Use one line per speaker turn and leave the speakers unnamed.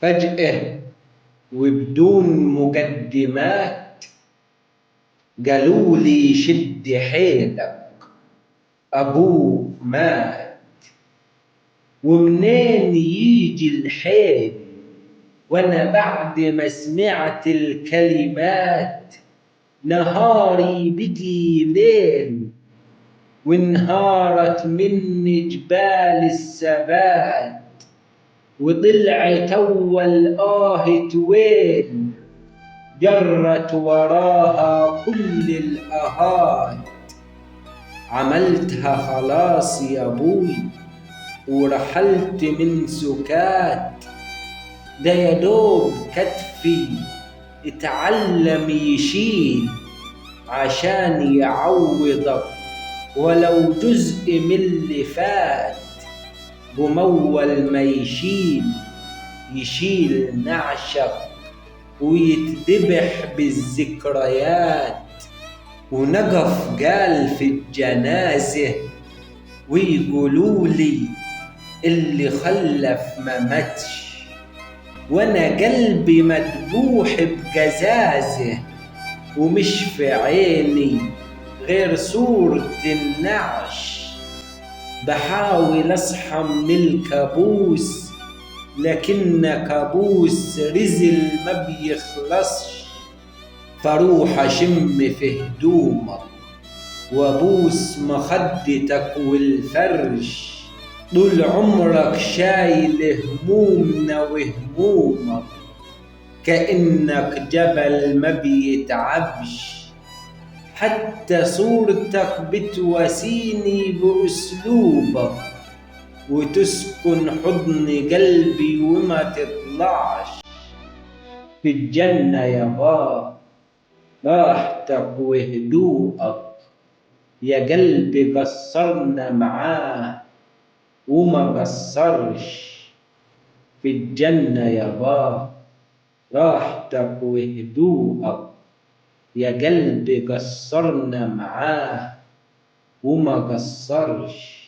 فجأة وبدون مقدمات قالولي شد حيلك أبوه مات. ومنين يجي الحيل وأنا بعد ما سمعت الكلمات نهاري بقي ليل وانهارت مني جبال الثبات وطلعت أول ويل جرت وراها كل الآهات. عملتها خلاص يا أبوي ورحلت من سكات، ده يا دوب كتفي اتعلم يشيل عشان يعوضك ولو جزء من اللي فات. بمول ما يشيل نعشك ويتذبح بالذكريات. ونقف قال في الجنازة ويقولولي اللي خلف ما ماتش، وانا قلبي مدبوح بقزازة ومش في عيني غير صورة النعش. بحاول اصحى من الكابوس لكن كابوس رزل ما بيخلصش. فروح اشم في هدومك وابوس مخدتك والفرش، طول عمرك شايل همومنا وهمومك كأنك جبل ما بيتعبش. حتى صورتك بتواسيني بأسلوبك وتسكن حضن قلبي وما تطلعش. في الجنة يا بابا راحتك وهدوءك، يا قلبي قصرنا معاه وما قصرش. في الجنة يا بابا راحتك وهدوءك، يا قلبي قصرنا معاه وما قصرش.